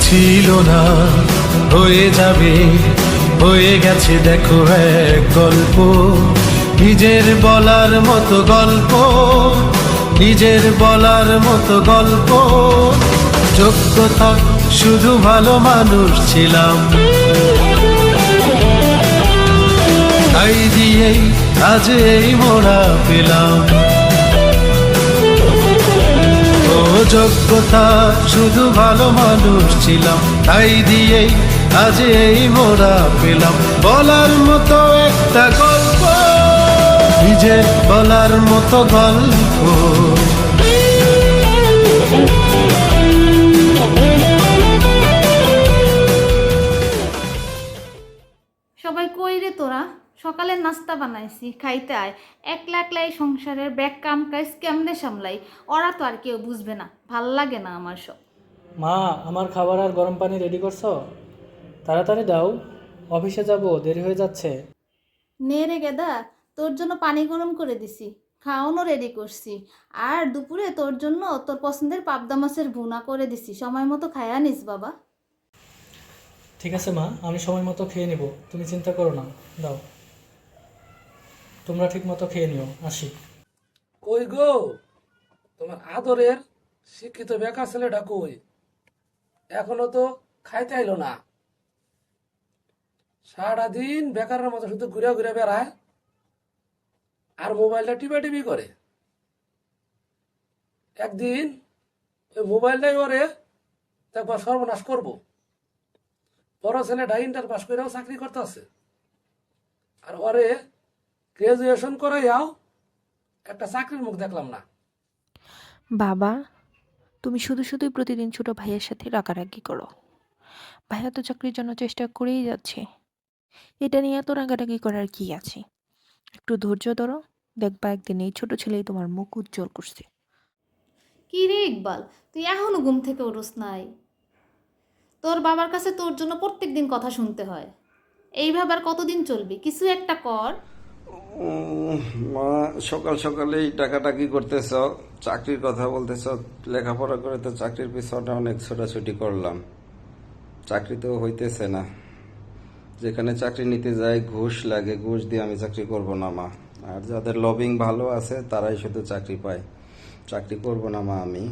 ছিল না হয়ে যাবে, হয়ে গেছে দেখো এক গল্প, নিজের বলার মতো গল্প, নিজের বলার মতো গল্প। যোগ্যতা শুধু ভালো মানুষ ছিলাম, তাই দিয়েই আজ এই মোড়া পেলাম। ও যোগ্যতা শুধু ভালো মানুষ ছিলাম, তাই দিয়েই আজ এই মোড়া পেলাম। বলার মতো একটা গল্প, নিজের বলার মতো গল্প। সবাই কই রে তোরা? সকালে নাস্তা বানাইছি, খাইতে আয়। একলা একলা এই সংসারের ব্যাগ কাম কাজ কেমনে সামলাই? ওরা তো আর কেউ বুঝবে না, ভাল লাগে না আমার সব। মা, আমার খাবার আর গরম পানি রেডি করছো? তাড়াতাড়ি দাও, অফিসে যাব, দেরি হয়ে যাচ্ছে। নে রে গেদা, তোর জন্য পানি গরম করে দিছি, খাওয়ানো রেডি করছি। আর দুপুরে তোর জন্য তোর পছন্দের পাবদা মাছের ভুনা করে দিছি, সময় মতো খায়া নিস বাবা। ঠিক আছে মা, আমি সময় মতো খেয়ে নিব, তুমি চিন্তা করো না। দাও, তোমরা ঠিক মতো খেয়ে নিও, আসি। কই গো, তোমার আদরের শিক্ষিত বেকার ছেলেটা কই? এখনো তো খাইতে আইলো না। সারাটা দিন বেকারের মতো শুধু ঘুরে ঘুরে বেড়ায় আর মোবাইলটা টিপা টিপি করে। একদিন ওই মোবাইলটাই ওরে একবার সর্বনাশ করব। বড় ছেলেটা ইন্টার পাস করেও চাকরি করতে আছে, আর ওরে গ্রাজুয়েশন করে যাও একটা চাকরির মুখ দেখলাম না। বাবা, তুমি শুধু শুধুই প্রতিদিন ছোট ভাইয়ের সাথে রাগারাগি করো। ভাইয়া তো চাকরির জন্য চেষ্টা করেই যাচ্ছে, এটা নিয়ে এত রাগারাগি করার কি আছে? একটু ধৈর্য ধরো, দেখবা একদিন এই ছোট ছেলেই তোমার মুখ উজ্জ্বল করছে। কি রে ইকবাল, তুই এখনো ঘুম থেকে উঠোস নাই? তোর বাবার কাছে তোর জন্য প্রত্যেক দিন কথা শুনতে হয়। এইভাবে আর কতদিন চলবি? কিছু একটা কর। মা, সকাল সকালেই টাকাটাকি করতেছ, চাকরির কথা বলতেছ। লেখাপড়া করে তো চাকরির পিছনে অনেক ছোটাছুটি করলাম, চাকরি তো হইতেছে না। যেখানে চাকরি নিতে যাই ঘুষ লাগে, ঘুষ দিয়ে আমি চাকরি করব না মা। আর যাদের লবিং ভালো আছে তারাই শুধু চাকরি পায়, চাকরি করব না মা আমি।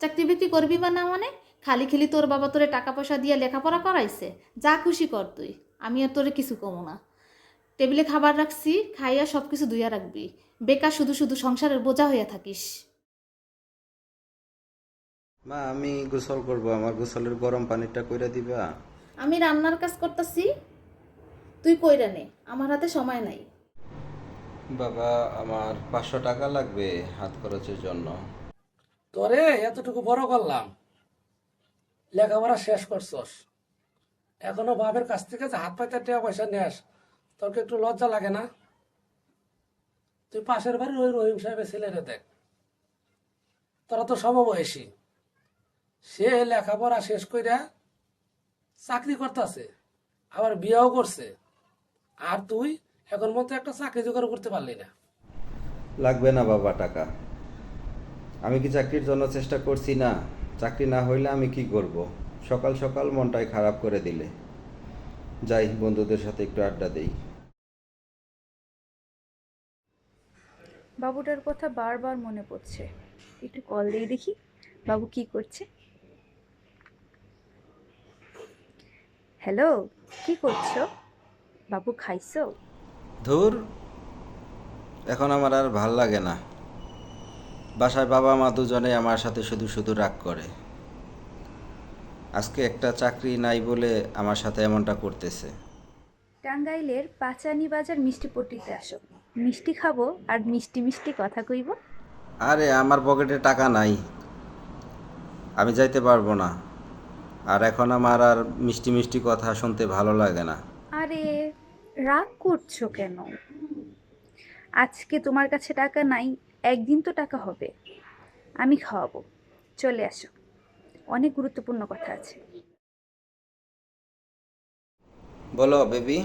চাকরি বিক্রি করবি বা না মানে? খালি খালি তোর বাবা তোরে টাকা পয়সা দিয়ে লেখাপড়া করাইছে, যা খুশি কর তুই, আমি আর তোরে কিছু কমো না। টেবিলে খাবার রাখছি, খাইয়া সব কিছু ধুইয়া রাখবি। বেকার শুধু শুধু সংসারের বোঝা হইয়া থাকিস। মা, আমি গোসল করব, আমার গোসলের গরম পানিটা কইরা দিবা? আমি রান্নার কাজ করতেছি, তুই কইরা নে, আমার হাতে সময় নাই। বাবা, আমার 500 টাকা লাগবে হাত খরচের জন্য। তোরে এতটুকু বড় করলাম, লেখাপড়া শেষ করছস, এখনো বাপের কাছ থেকে যে হাত পাইতে টাকা পয়সা নেস, তোর কি একটু লজ্জা লাগে না? তুই পাশের বাড়ির ওই রহিম সাহেবের ছেলেরে দেখ, তোরা তো সমবয়সী। সে লেখাপড়া শেষ কইরা চাকরি করতেছে, আবার বিয়েও করছে, আর তুই এখন মতো একটা চাকরি জোগাড় করতে পারলি না। লাগবে না বাবা টাকা, আমি কি চাকরির জন্য চেষ্টা করছি না? চাকরি না হইলে আমি কি করব? সকাল সকাল মনটাই খারাপ করে দিলে। যাই, বন্ধুদের সাথে একটু আড্ডা দেই। বাবুটার কথা বারবার মনে পড়ছে, একটু কল দিয়ে দেখি বাবু কি করছে। হ্যালো, কি করছো বাবু? খাইছো? ধুর, এখন আমার আর ভাল লাগে না। বাসায় বাবা মা দুজনে আমার সাথে শুধু শুধু রাগ করে। আজকে একটা চাকরি নাই বলে আমার সাথে এমনটা করতেছে। টাঙ্গাইলের পাঁচানি বাজার মিষ্টি পট্টিতে আসো, মিষ্টি খাবো আর মিষ্টি মিষ্টি কথা কইব। আরে, আমার পকেটে টাকা নাই, আমি যাইতে পারবো না। আর এখন আমার আর মিষ্টি মিষ্টি কথা শুনতে ভালো লাগে না। আরে রাগ করছো কেন? আজকে তোমার কাছে টাকা নাই, একদিন তো টাকা হবে, আমি খাওয়াবো, চলে আসো, অনেক গুরুত্বপূর্ণ কথা আছে। বলো বেবি,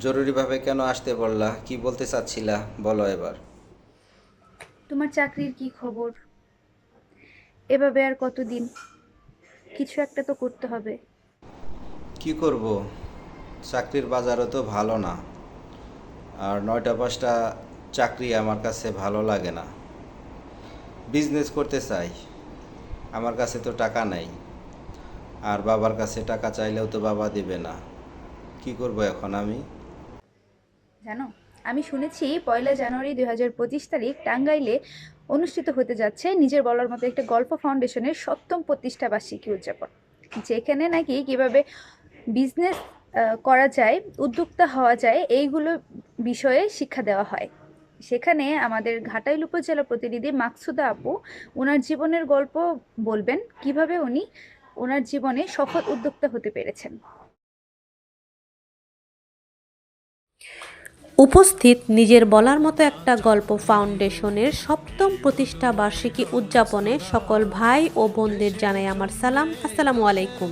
জরুরিভাবে কেন আসতে বললা? কি বলতে চাচ্ছিলা বলো এবার। তোমার চাকরির কি খবর? এভাবে আর কতদিন? কিছু একটা তো করতে হবে। কি করব, চাকরির বাজারও তো ভালো না, আর 9টা 5টা চাকরি আমার কাছে ভালো লাগে না। বিজনেস করতে চাই, আমার কাছে তো টাকা নাই, আর বাবার কাছে টাকা চাইলেও তো বাবা দিবে না। কি করব এখন আমি? জানো, আমি শুনেছি 1 জানুয়ারি 2025 টাঙ্গাইলে অনুষ্ঠিত হতে যাচ্ছে নিজের বলার মতো একটা গল্প ফাউন্ডেশনের 7ম প্রতিষ্ঠা বার্ষিকী উদযাপন, যেখানে নাকি কিভাবে বিজনেস করা যায়, উদ্যোক্তা হওয়া যায়, এইগুলো বিষয়ে শিক্ষা দেওয়া হয়। সেখানে আমাদের ঘাটাইল উপজেলা প্রতিনিধি মাকসুদা আপু ওনার জীবনের গল্প বলবেন, কিভাবে উনি ওনার জীবনে সফল উদ্যোক্তা হতে পেরেছেন। উপস্থিত নিজের বলার মতো একটা গল্প ফাউন্ডেশনের 7ম প্রতিষ্ঠা বার্ষিকী উদযাপনে সকল ভাই ও বোনদের জানাই আমার সালাম, আসসালামু আলাইকুম।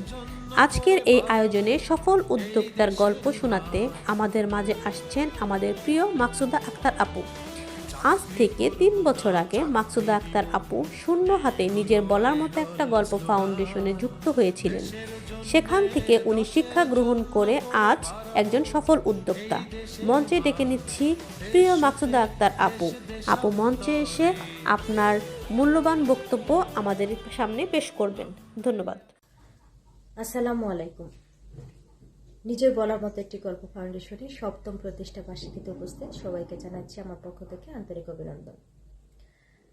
আজকের এই আয়োজনে সফল উদ্যোক্তার গল্প শোনাতে আমাদের মাঝে আসছেন আমাদের প্রিয় মাকসুদা আক্তার আপু। আজ থেকে 3 বছর আগে মাকসুদা আক্তার আপু শূন্য হাতে নিজের বলার মতো একটা গল্প ফাউন্ডেশনে যুক্ত হয়েছিলেন। সেখান থেকে উনি শিক্ষা গ্রহণ করে আজ একজন সফল উদ্যোক্তা। মঞ্চে ডেকে নিচ্ছি প্রিয় মাকসুদা আক্তার আপু। আপু মঞ্চে এসে আপনার মূল্যবান বক্তব্য আমাদের সামনে পেশ করবেন। ধন্যবাদ। আসসালামু আলাইকুম। নিজের বলার মতো একটি গল্প ফাউন্ডেশনের 7ম প্রতিষ্ঠা বার্ষিকীতে উপস্থিত সবাইকে জানাচ্ছি আমার পক্ষ থেকে আন্তরিক অভিনন্দন।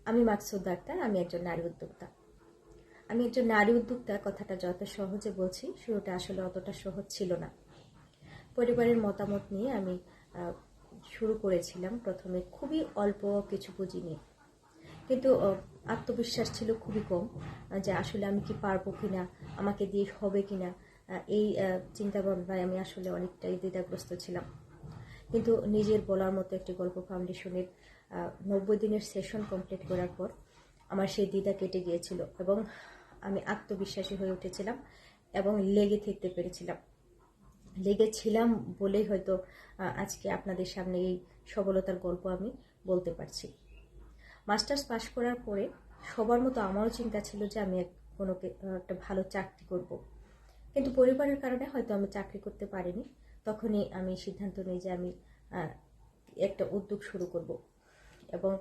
আমি মাকসুদা আক্তার, আমি একজন নারী উদ্যোক্তা। আমি একজন নারী উদ্যোক্তা কথাটা যত সহজে বলছি, শুরুটা আসলে অতটা সহজ ছিল না। পরিবারের মতামত নিয়ে আমি শুরু করেছিলাম প্রথমে খুবই অল্প কিছু পুঁজি নিয়ে, কিন্তু আত্মবিশ্বাস ছিল খুবই কম যে আসলে আমি কি পারবো কিনা, আমাকে দিয়ে হবে কিনা, এই চিন্তা ভাবনায় আমি আসলে অনেকটাই দ্বিধাগ্রস্ত ছিলাম। কিন্তু নিজের বলার মতো একটি গল্প ফাউন্ডেশনের 90 দিনের সেশন কমপ্লিট করার পর আমার সেই দ্বিধা কেটে গিয়েছিল এবং আমি আত্মবিশ্বাসী হয়ে উঠেছিলাম এবং লেগেছিলাম বলেই হয়তো আজকে আপনাদের সামনে এই সফলতার গল্প আমি বলতে পারছি। মাস্টার্স পাশ করার পরে সবার মতো আমারও চিন্তা ছিল যে আমি একটা ভালো চাকরি করব, কিন্তু পরিবারের কারণে হয়তো আমি চাকরি করতে পারিনি। তখনই আমি সিদ্ধান্ত নিই যে আমি একটা উদ্যোগ শুরু করব এবং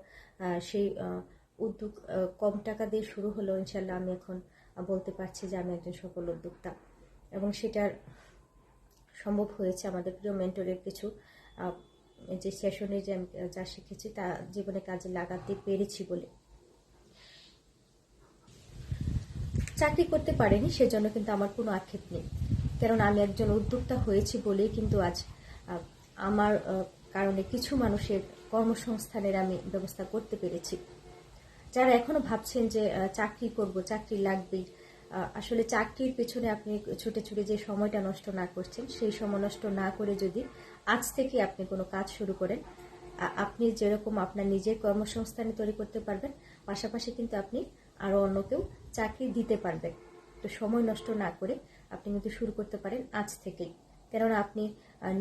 সেই উদ্যোগ কম টাকা দিয়ে শুরু হলো। ইনশাল্লাহ আমি এখন বলতে পারছি যে আমি একজন সফল উদ্যোক্তা এবং সেটার সম্ভব হয়েছে আমাদের প্রিয় মেন্টরের কিছু যে সেশনে যে আমি যা শিখেছি তা জীবনে কাজে লাগাতে পেরেছি বলে। চাকরি করতে পারিনি সেজন্য কিন্তু আমার কোনো আক্ষেপ নেই, কারণ আমি একজন উদ্যোক্তা হয়েছি বলেই কিন্তু আজ আমার কারণে কিছু মানুষের কর্মসংস্থানের আমি ব্যবস্থা করতে পেরেছি। যারা এখনো ভাবছেন যে চাকরি করব, চাকরি লাগবেই, আসলে চাকরির পেছনে আপনি ছুটে ছুটে যে সময়টা নষ্ট না করছেন, সেই সময় নষ্ট না করে যদি আজ থেকে আপনি কোনো কাজ শুরু করেন, আপনি যেরকম আপনার নিজের কর্মসংস্থানে তৈরি করতে পারবেন, পাশাপাশি কিন্তু আপনি আরও অন্যকেও চাকরি দিতে পারবেন। তো সময় নষ্ট না করে আপনি কিন্তু শুরু করতে পারেন আজ থেকেই, কেননা আপনি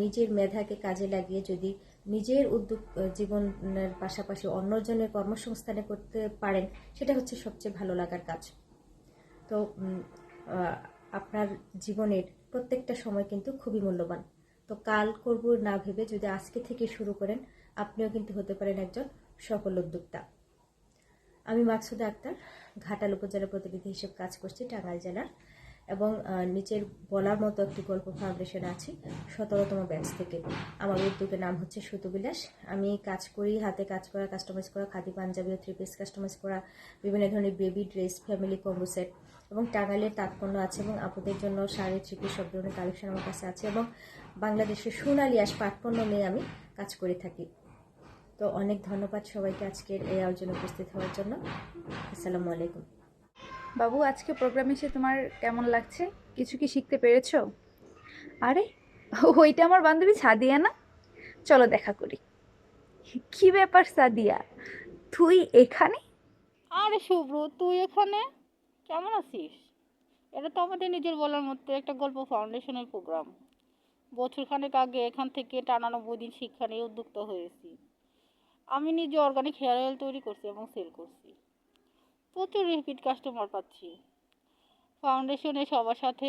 নিজের মেধাকে কাজে লাগিয়ে যদি নিজের উদ্যোগ জীবনের পাশাপাশি অন্যজনের কর্মসংস্থানে করতে পারেন, সেটা হচ্ছে সবচেয়ে ভালো লাগার কাজ। তো আপনার জীবনের প্রত্যেকটা সময় কিন্তু খুবই মূল্যবান। তো কাল করব না ভেবে যদি আজকে থেকে শুরু করেন, আপনিও কিন্তু হতে পারেন একজন সফল উদ্যোক্তা। আমি মাকসুদা আক্তার, ঘাটাল উপজেলা প্রতিনিধি হিসেবে কাজ করছি টাঙ্গাইল জেলার, এবং নিজের বলার মতো একটি গল্প ফাউন্ডেশন আছি 17তম ব্যাচ থেকে। আমার উদ্যোগের নাম হচ্ছে সুতুবিলাস। আমি কাজ করি হাতে কাজ করা, কাস্টমাইজ করা খাদি পাঞ্জাবি ও 3 পিস কাস্টমাইজ করা, বিভিন্ন ধরনের baby dress, family combo set এবং টাঙ্গাইলের তাৎপন্য আছে এবং আপুদের জন্য শাড়ি, 3 পিস সব ধরনের কালেকশন আমার কাছে আছে এবং বাংলাদেশের সোনালী আঁশ পাটপণ্য নিয়ে আমি কাজ করে থাকি। তো অনেক ধন্যবাদ সবাইকে আজকের এই আয়োজনে উপস্থিত হওয়ার জন্য। আসসালামু আলাইকুম। বাবু, আজকে প্রোগ্রামে এসে তোমার কেমন লাগছে? কিছু কি শিখতে পেরেছো? আরে ওইটা আমার বান্ধবী সাদিয়া না? চলো দেখা করি। কি ব্যাপার সাদিয়া, তুই এখানে? আরে শুভ্র, তুই এখানে কেমন আছিস? এটা তো আমাদের নিজের বলার মতো একটা গল্প ফাউন্ডেশনের প্রোগ্রাম। বছরখানেক আগে এখান থেকে টানা 90 দিন শিক্ষা নিয়ে উদ্যুক্ত হয়েছি। আমি নিজে অর্গানিক হেয়ার অয়েল তৈরি করছি এবং সেল করছি। প্রচুর রিপিট কাস্টমার পাচ্ছি। ফাউন্ডেশনে সবার সাথে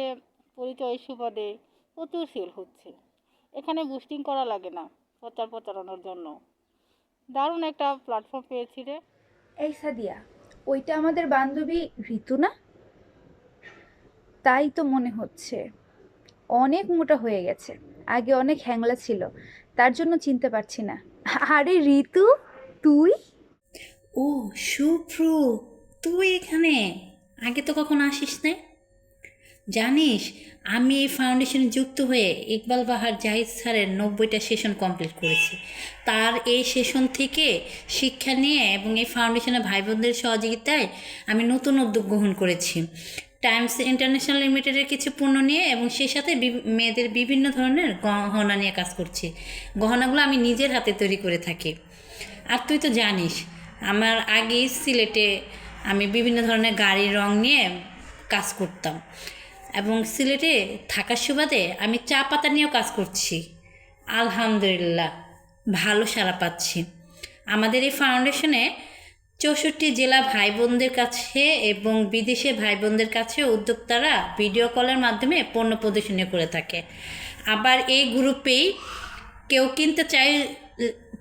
পরিচয়ের সুবাদে প্রচুর সেল হচ্ছে। এখানে বুস্টিং করা লাগে না প্রচারণার জন্য। দারুণ একটা প্ল্যাটফর্ম পেয়েছি রে। এই সাদিয়া, ওইটা আমাদের বান্ধবী ঋতু না? তাই তো মনে হচ্ছে। অনেক মোটা হয়ে গেছে, আগে অনেক হ্যাংলা ছিল, তার জন্য চিনতে পারছি না। আরে ঋতু, তুই? ও শুভ্র, তুই এখানে? আগে তো কখনো আসিস না। জানিস, আমি এই ফাউন্ডেশনে যুক্ত হয়ে ইকবাল বাহার জাহিদ স্যারের 90টা সেশন কমপ্লিট করেছি। তার এই সেশন থেকে শিক্ষা নিয়ে এবং এই ফাউন্ডেশনের ভাই বোনদের সহযোগিতায় আমি নতুন উদ্যোগ গ্রহণ করেছি। টাইমস ইন্টারন্যাশনাল লিমিটেডের কিছু পণ্য নিয়ে এবং সেই সাথে মেয়েদের বিভিন্ন ধরনের গহনা নিয়ে কাজ করছি। গহনাগুলো আমি নিজের হাতে তৈরি করে থাকি। আর তুই তো জানিস, আমার আগে সিলেটে আমি বিভিন্ন ধরনের গাড়ির রং নিয়ে কাজ করতাম এবং সিলেটে থাকার সুবাদে আমি চা পাতা নিয়েও কাজ করছি। আলহামদুলিল্লাহ, ভালো সাড়া পাচ্ছি। আমাদের এই ফাউন্ডেশনে 64 জেলা ভাই বোনদের কাছে এবং বিদেশে ভাই বোনদের কাছে উদ্যোক্তারা ভিডিও কলের মাধ্যমে পণ্য প্রদর্শনী করে থাকে। আবার এই গ্রুপেই কেউ কিনতে চায়,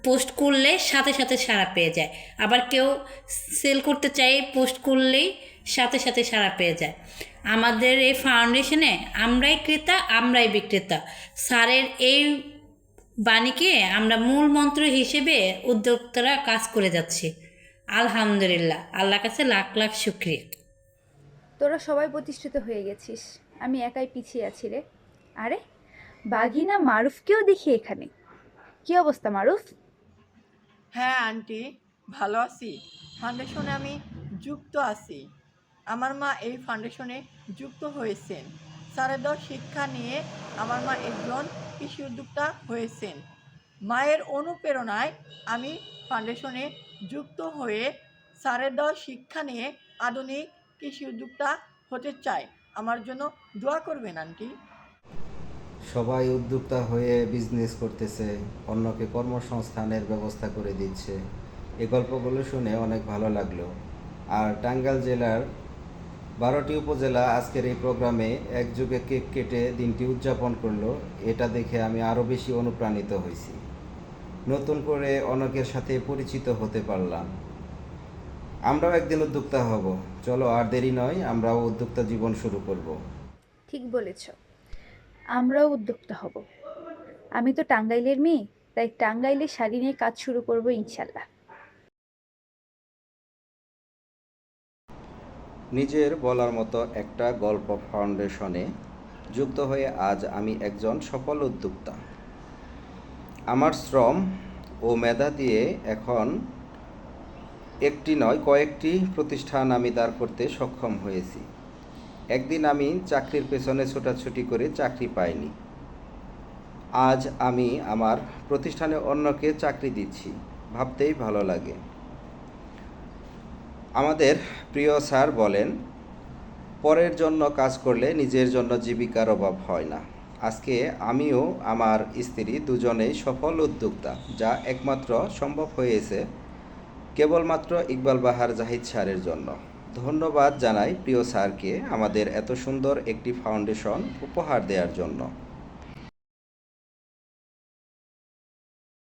পোস্ট করলে সাথে সাথে সাড়া পেয়ে যায়। আবার কেউ সেল করতে চায়, পোস্ট করলেই সাথে সাথে সাড়া পেয়ে যায়। আমাদের এই ফাউন্ডেশনে আমরাই ক্রেতা, আমরাই বিক্রেতা। স্যারের এই বাণীকে আমরা মূল মন্ত্র হিসেবে উদ্যোক্তারা কাজ করে যাচ্ছে। আলহামদুলিল্লাহ, আল্লাহর কাছে লাখ লাখ শুকরিয়া। তোরা সবাই প্রতিষ্ঠিত হয়ে গেছিস, আমি একাই পিছিয়ে আছি রে। আরে বাঘিনা মারুফকেও দেখি এখানে। কি অবস্থা মারুফ? হ্যাঁ আন্টি, ভালো আছি। ফাউন্ডেশনে আমি যুক্ত আছি। আমার মা এই ফাউন্ডেশনে যুক্ত হয়েছেন। স্যারের দেওয়া শিক্ষা নিয়ে আমার মা একজন কৃষি উদ্যোক্তা হয়েছেন। মায়ের অনুপ্রেরণায় আমি ফাউন্ডেশনে যুক্ত হয়ে স্যারের দেওয়া শিক্ষা নিয়ে আধুনিক কৃষি উদ্যোক্তা হতে চাই। আমার জন্য দোয়া করবেন আন্টি। সবাই উদ্যোক্তা হয়ে বিজনেস করতেছে, অন্যকে কর্মসংস্থানের ব্যবস্থা করে দিচ্ছে। এই গল্পগুলো শুনে অনেক ভালো লাগলো। আর টাঙ্গাইল জেলার 12টি উপজেলা আজকের এই প্রোগ্রামে একযোগে কেক কেটে দিনটি উদযাপন করলো, এটা দেখে আমি আরও বেশি অনুপ্রাণিত হয়েছি। নতুন করে অনেকের সাথে পরিচিত হতে পারলাম। আমরাও একদিন উদ্যোক্তা হব। চলো আর দেরি নয়, আমরাও উদ্যোক্তা জীবন শুরু করব। ঠিক বলেছ, আমরাও উদ্যোক্তা হব। আমি তো টাঙ্গাইলের মেয়ে, তাই টাঙ্গাইলে শাড়ি নিয়ে কাজ শুরু করব ইনশাল্লাহ। নিজের বলার মতো একটা গল্প ফাউন্ডেশনে যুক্ত হয়ে আজ আমি একজন সফল উদ্যোক্তা। আমার শ্রম ও মেধা দিয়ে এখন একটি নয় কয়েকটি প্রতিষ্ঠান আমি দাঁড় করতে সক্ষম হয়েছি। একদিন আমি চাকরির পেছনে ছোটাছুটি করে চাকরি পাইনি। আজ আমি আমার প্রতিষ্ঠানে অন্যকে চাকরি দিচ্ছি, ভাবতেই ভালো লাগে। আমাদের প্রিয় স্যার বলেন, পরের জন্য কাজ করলে নিজের জন্য জীবিকার অভাব হয় না। আজকে আমিও আমার স্ত্রী দুজনেই সফল উদ্যোক্তা, যা একমাত্র সম্ভব হয়েছে কেবলমাত্র ইকবাল বাহার জাহিদ স্যারের জন্য। ধন্যবাদ জানাই প্রিয় স্যারকে আমাদের এত সুন্দর একটি ফাউন্ডেশন উপহার দেওয়ার জন্য।